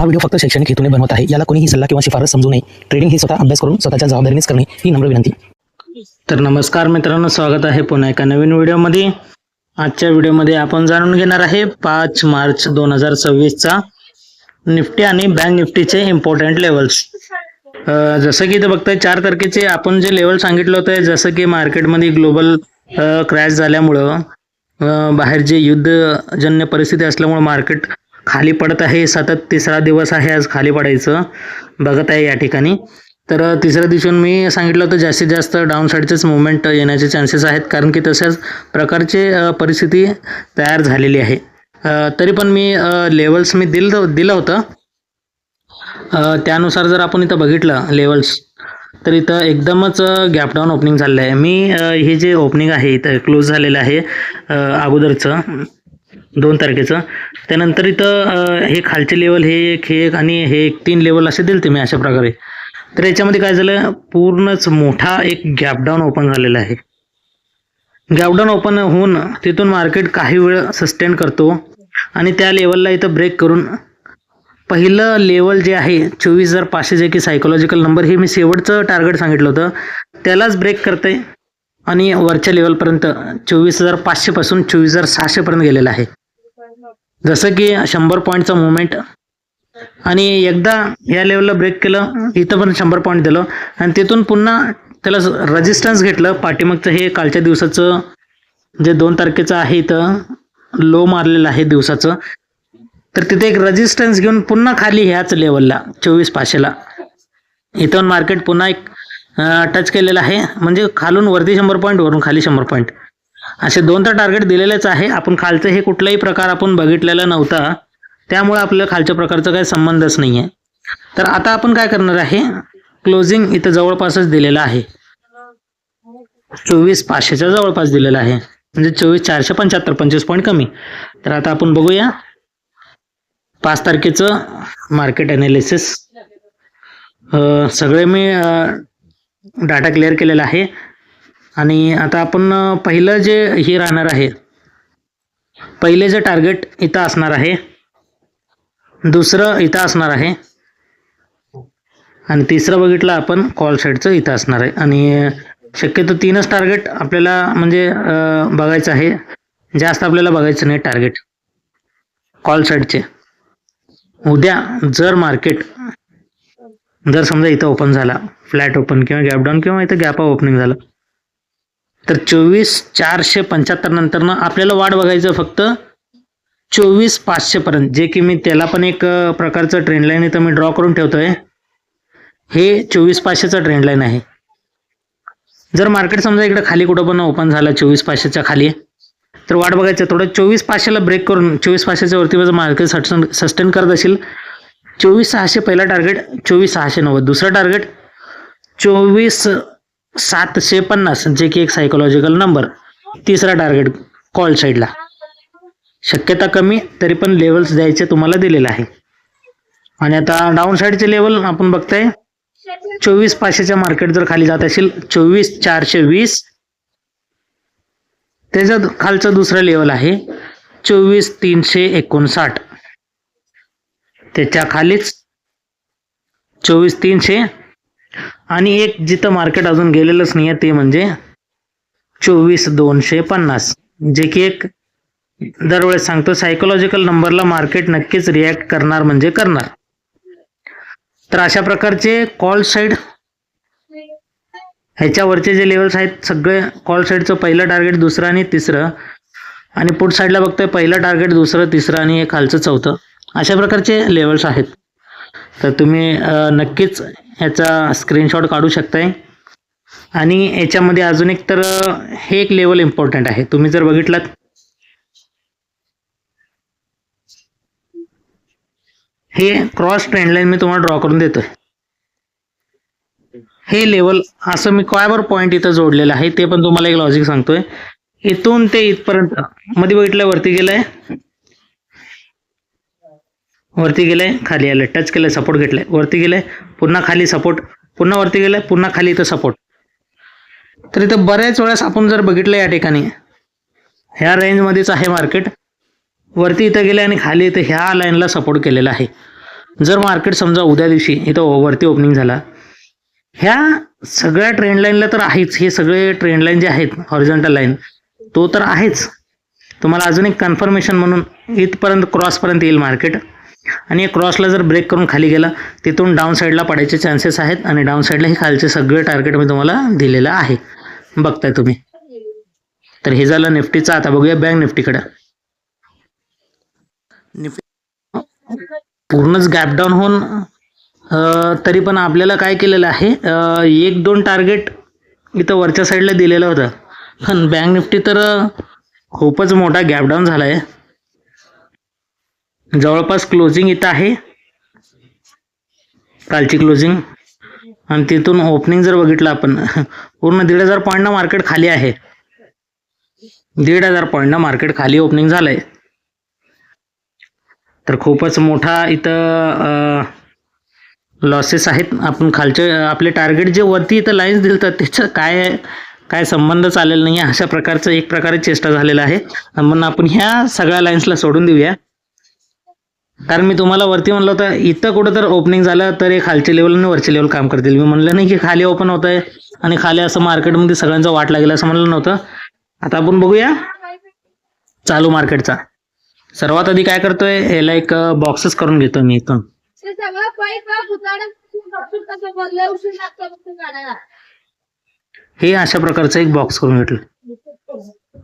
हा व्हिडिओ फक्त शैक्षणिक हेतूने बनवत आहे. याला कोणीही सल्ला किंवा शिफारस समजू नये. ट्रेडिंग हे स्वतः अभ्यास करून स्वतःच्या जबाबदारीनेच करणे ही नम्र विनंती. तर नमस्कार मित्रांनो, स्वागत आहे पुन्हा एका नवीन व्हिडिओमध्ये. आजच्या व्हिडिओमध्ये आपण जाणून घेणार आहे 5 मार्च 2026चा निफ्टी आणि बँक निफ्टीचे इम्पॉर्टंट लेवल्स. जसं की इथं बघताय 4 तारखेचे आपण जे लेवल सांगितलं होतं, जसं की मार्केटमध्ये ग्लोबल क्रॅश झाल्यामुळं बाहेर जे युद्धजन्य परिस्थिती असल्यामुळे मार्केट खाली पडत आहे. सतत तिसरा दिवस आहे आज खाली पडायचं बघत आहे या ठिकाणी. तर तिसऱ्या दिवशी मी सांगितलं होतं जास्तीत जास्त डाऊन साईडचेच मुवमेंट येण्याचे चान्सेस आहेत, कारण की तशाच प्रकारचे परिस्थिती तयार झालेली आहे. तरी पण मी लेवल्स मी दिलं होतं, त्यानुसार जर आपण इथं बघितलं लेवल्स, तर इथं एकदमच गॅप डाऊन ओपनिंग झालेलं आहे. मी हे जे ओपनिंग आहे इथं क्लोज झालेलं आहे अगोदरचं 2 तारखेचं. त्यानंतर इथं हे खालचे लेवल हे एक आणि हे 3 लेवल असे दिलते मी अशा प्रकारे. तर याच्यामध्ये काय झालं, पूर्णच मोठा एक गॅप डाऊन ओपन झालेला आहे. गॅप डाऊन ओपन होऊन तिथून मार्केट काही वेळ सस्टेन करतो आणि त्या लेवलला इथं ब्रेक करून पहिलं लेवल जे आहे 24,500 जे की सायकोलॉजिकल नंबर, हे मी शेवटचं टार्गेट सांगितलं होतं, त्यालाच ब्रेक करते आणि वरच्या लेवलपर्यंत 24,500 पासून 24,600 पर्यंत गेलेलं आहे. जसं की 100 पॉईंटचा मुवमेंट, आणि एकदा या लेवलला ब्रेक केलं, इथं पण 100 पॉईंट दिलं आणि तिथून पुन्हा त्याला रेजिस्टन्स घेतलं. पाठीमागचं हे कालच्या दिवसाचं जे 2 तारखेचं आहे इथं लो मारलेलं आहे दिवसाचं, तर तिथे एक रेजिस्टन्स घेऊन पुन्हा खाली ह्याच लेवलला 24,500ला इथून मार्केट पुन्हा एक टच केलेलं आहे. म्हणजे खालून वरती 100 पॉईंट, वरून खाली 100 पॉईंट, असे 2 तर टार्गेट दिलेलेच आहे. आपण खालचं हे कुठलाही प्रकार आपण बघितलेला नव्हता, त्यामुळे आपल्याला खालच्या प्रकारचा काही संबंधच नाही आहे. तर आता आपण काय करणार आहे, क्लोजिंग इथं जवळपासच दिलेलं आहे, 24,500च्या जवळपास दिलेलं आहे, म्हणजे 24,475, 25 पॉईंट कमी. तर आता आपण बघूया 5 तारखेचं मार्केट ॲनालिसिस. सगळे मी डाटा क्लिअर केलेला आहे. आणि आता आपण पहिलं जे हे राहणार आहे, पहिले जे टार्गेट इथं असणार आहे, दुसरं इथं असणार आहे, आणि तिसरं बघितलं आपण कॉल साईडचं इथं असणार आहे. आणि शक्यतो 3च टार्गेट आपल्याला म्हणजे बघायचं आहे, जास्त आपल्याला बघायचं नाही टार्गेट कॉल साईडचे. उद्या जर मार्केट जर समजा इथं ओपन झाला, फ्लॅट ओपन किंवा गॅप डाऊन किंवा इथं गॅप ओपनिंग झालं, तर 24,475 नंतर आपल्याला वाट बघायचं फक्त 24,500 पर्यंत, जे की मी त्याला पण एक प्रकारचं ट्रेंड लाईन इथं मी ड्रॉ करून ठेवतोय. हे 24,500चा ट्रेंड लाईन आहे. जर मार्केट समजा इकडे खाली कुठं पण ओपन झालं 24,500च्या खाली, तर वाट बघायचं थोडं 24,500ला ब्रेक करून 24,500च्या वरती मार्केट सस्टेन करत असेल. 24,600 पहिला टार्गेट, 24,690 दुसरा टार्गेट, 24,750 जे की एक सायकोलॉजिकल नंबर, तिसरा टार्गेट कॉल साईडला. शक्यता कमी, तरी पण लेवल्स द्यायचे तुम्हाला दिलेलं आहे. आणि आता डाऊन साईडचे लेवल आपण बघताय, 24,500च्या मार्केट जर खाली जात असेल 24,420, त्याच्यात खालचं दुसरं लेवल आहे 24,359, त्याच्या खालीच 24,300, आणि एक जिथं मार्केट अजून गेलेलंच नाही आहे ते म्हणजे 24,250, जे की एक दरवेळेस सांगतो सायकोलॉजिकल नंबरला मार्केट नक्कीच रिॲक्ट करणार म्हणजे करणार. तर अशा प्रकारचे कॉल साईड ह्याच्यावरचे जे लेवल्स आहेत सगळे कॉल साईडचं पहिलं टार्गेट, दुसरं आणि तिसरं, आणि पुट साईडला बघतोय पहिलं टार्गेट, दुसरं, तिसरं आणि एक खालचं चौथं, अशा प्रकारचे लेवल्स आहेत. तर तुम्ही नक्कीच याचा स्क्रीनशॉट काढू शकताय. आणि याच्यामध्ये अजून एक तर हे एक लेवल इम्पॉर्टंट आहे, तुम्ही जर बघितलात हे क्रॉस ट्रेंड लाईन मी तुम्हाला ड्रॉ करून देतोय. हे लेवल असं मी काय पॉईंट इथं जोडलेलं आहे ते पण तुम्हाला एक लॉजिक सांगतोय. इथून ते इथपर्यंत मध्ये बघितलं, वरती गेलंय, खाली आलं, टच केलंय, सपोर्ट घेतलाय, वरती गेलंय, पुन्हा खाली सपोर्ट, पुन्हा वरती गेलंय, पुन्हा खाली इथं सपोर्ट. तर इथं बऱ्याच वेळेस आपण जर बघितलं या ठिकाणी ह्या रेंजमध्येच आहे मार्केट, वरती इथं गेले आणि खाली इथं ह्या लाईनला सपोर्ट केलेला आहे. जर मार्केट समजा उद्या दिवशी इथं वरती ओपनिंग झाला, ह्या सगळ्या ट्रेंड लाईनला तर आहेच, हे सगळे ट्रेंड लाईन जे आहेत हॉरिझॉन्टल लाईन तो तर आहेच. तुम्हाला अजून एक कन्फर्मेशन म्हणून इथपर्यंत क्रॉसपर्यंत येईल मार्केट, आणि या क्रॉसला जर ब्रेक करून खाली गेला तिथून डाऊन साईडला पडायचे चान्सेस आहेत, आणि डाऊन साईडला हे खालचे सगळे टार्गेट मी तुम्हाला दिलेलं आहे, बघताय तुम्ही. तर हे झालं निफ्टीचं. आता बघूया बँक निफ्टीकडे. पूर्णच गॅप डाऊन होऊन तरी पण आपल्याला काय केलेलं आहे, 1-2 टार्गेट इथं वरच्या साईडला दिलेलं होतं, पण बँक निफ्टी तर खूपच मोठा गॅप डाऊन झाला आहे. जवळपास क्लोजिंग इथं आहे, कालची क्लोजिंग, आणि तिथून ओपनिंग जर बघितलं आपण पूर्ण 1,500 पॉईंटनं मार्केट खाली आहे. 1,500 पॉईंटनं मार्केट खाली ओपनिंग झालंय. तर खूपच मोठा इथं लॉसेस आहेत. आपण खालचे आपले टार्गेट जे वरती इथं लाईन्स दिलतात त्याचं काय संबंध चालेल नाही, अशा प्रकारचं एक प्रकारे चेष्टा झालेला आहे. म्हणून आपण ह्या सगळ्या लाईन्सला सोडून देऊया. कारण मी तुम्हाला वरती म्हणलं होतं इथं कुठं तर ओपनिंग झालं तर हे खालचे लेवल आणि वरचे लेवल काम करतील. मी म्हणलं नाही की खाली ओपन होत आहे आणि खाली असं मार्केटमध्ये सगळ्यांचा वाट लागेल असं म्हणलं नव्हतं. आता आपण बघूया चालू मार्केटचा. सर्वात आधी काय करतोय, याला एक बॉक्सेस करून घेतो मी इथून. हे अशा प्रकारचं एक बॉक्स करून घेतलं,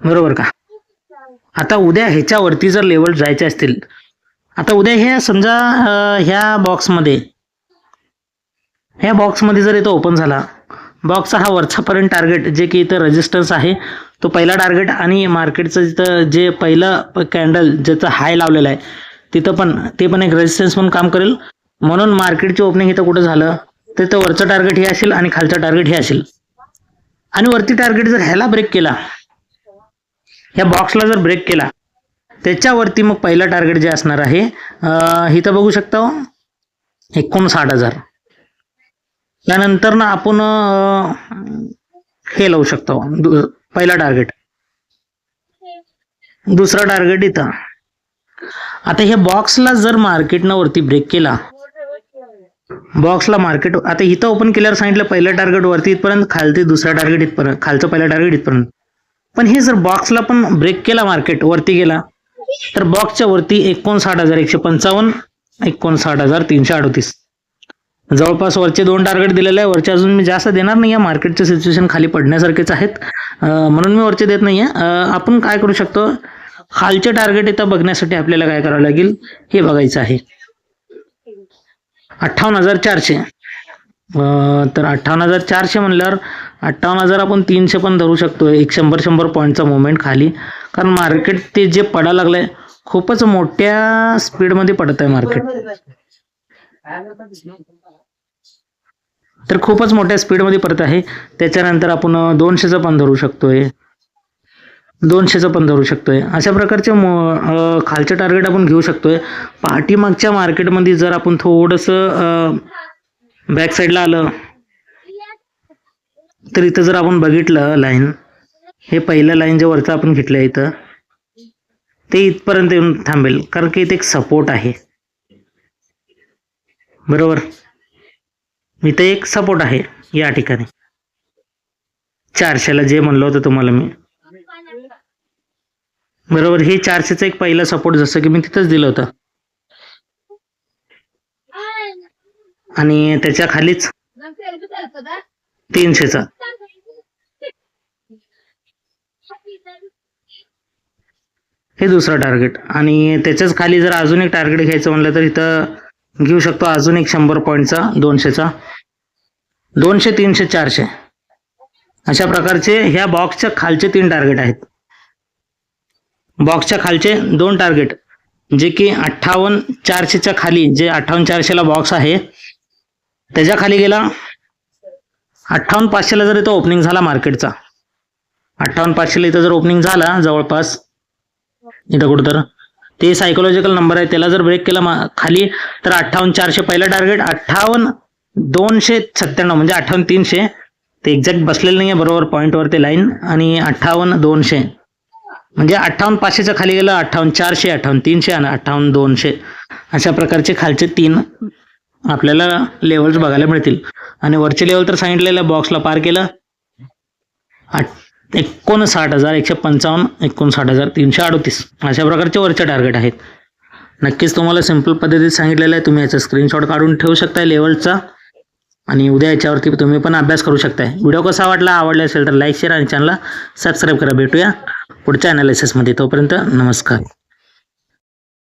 बरोबर का. आता उद्या ह्याच्यावरती जर लेवल जायचे असतील, आता उद्या हे समजा ह्या बॉक्समध्ये जर इथं ओपन झाला, बॉक्सचा हा वरचापर्यंत टार्गेट जे की इथं रेजिस्टन्स आहे तो पहिला टार्गेट, आणि मार्केटचं जिथं जे पहिलं कॅन्डल ज्याचं हाय लावलेलं आहे तिथं ते पण एक रेजिस्टन्स म्हणून काम करेल. म्हणून मार्केटची ओपनिंग इथं कुठं झालं तर इथं वरचं टार्गेट हे असेल आणि खालचं टार्गेट हे असेल. आणि वरती टार्गेट जर ह्याला ब्रेक केला, ह्या बॉक्सला जर ब्रेक केला, त्याच्यावरती मग पहिला टार्गेट जे असणार आहे इथं बघू शकता 59,000. त्यानंतर ना आपण हे लावू शकतो पहिला टार्गेट, दुसरा टार्गेट इथं. आता हे बॉक्सला जर मार्केटनं वरती ब्रेक केला, बॉक्सला मार्केट आता इथं ओपन केल्यावर सांगितलं पहिलं टार्गेट वरती इथपर्यंत, खालती दुसरा टार्गेट इथपर्यंत, खालचं पहिला टार्गेट इथपर्यंत. पण हे जर बॉक्सला पण ब्रेक केला, मार्केट वरती गेला, तर बॉक्सच्या वरती 59,155, 59,338 जवळपास वरचे 2 टार्गेट दिलेले आहे. वरचे अजून मी जास्त देणार नाही आहे, मार्केटचे सिच्युएशन खाली पडण्यासारखेच आहेत, म्हणून मी वरचे देत नाही आहे. आपण काय करू शकतो, खालचे टार्गेट इथं बघण्यासाठी आपल्याला काय करावं लागेल, हे बघायचं आहे 58,400. तर 58,400 म्हणल्यावर 58,000 आपण 300 पण धरू शकतो. एक 100 पॉईंटचा मुवमेंट खाली, कारण मार्केट ते जे पडायला लागलंय खूपच मोठ्या स्पीडमध्ये पडत आहे मार्केट. तर खूपच मोठ्या स्पीडमध्ये पडत आहे. त्याच्यानंतर आपण 200चं पण धरू शकतोय, 200चं पण धरू शकतोय. अशा प्रकारचे खालचे टार्गेट आपण घेऊ शकतोय. पाठीमागच्या मार्केटमध्ये जर आपण थोडंसं बॅक साईडला आलं तर इथं जर आपण बघितलं लाईन, हे पहिलं लाईन जे वरचं आपण घेतलं इथं ते इथपर्यंत येऊन थांबेल, कारण की इथे एक सपोर्ट आहे, बरोबर. इथं एक सपोर्ट आहे या ठिकाणी 400ला जे म्हणलं होतं तुम्हाला मी, बरोबर. हे 400चं एक पहिलं सपोर्ट जसं की मी तिथंच दिलं होतं, आणि त्याच्या खालीच 300चा हे दुसरं टार्गेट, आणि त्याच्याच खाली जर अजून एक टार्गेट घ्यायचं म्हणलं तर इथं घेऊ शकतो अजून एक 100 पॉईंटचा 200चा, 200, 300, 400 अशा प्रकारचे ह्या बॉक्सच्या खालचे 3 टार्गेट आहेत. बॉक्सच्या खालचे 2 टार्गेट जे की 58,400च्या खाली, जे 58,400ला बॉक्स आहे त्याच्या खाली गेला. 58,500ला जर इथं ओपनिंग झाला मार्केटचा, 58,500ला इथं जर ओपनिंग झाला जवळपास इथं कुठं, तर ते सायकोलॉजिकल नंबर आहे, त्याला जर ब्रेक केला खाली तर 58,400 पहिला टार्गेट, 58,297 म्हणजे 58,300 ते एक्झॅक्ट बसलेलं नाही आहे बरोबर पॉईंटवर ते लाईन, आणि 58,200 म्हणजे 58,500च्या खाली गेलं 58,400, 58,300 आणि 58,200 अशा प्रकारचे खालचे 3 आपल्याला लेवल्स बघायला मिळतील. आणि वरचे लेवल तर सांगितलेलं बॉक्सला पार केलं 59,155, 59,338 अशा प्रकारचे वरचे टार्गेट आहेत. नक्कीच तुम्हाला सिंपल पद्धतीत सांगितलेलं आहे. तुम्ही याचा स्क्रीनशॉट काढून ठेवू शकताय लेवलचा आणि उद्या याच्यावरती तुम्ही पण अभ्यास करू शकताय. व्हिडिओ कसा वाटला, आवडला असेल तर लाईक शेअर आणि चॅनलला सबस्क्राईब करा. भेटूया पुढच्या ॲनालिसिसमध्ये. तोपर्यंत नमस्कार.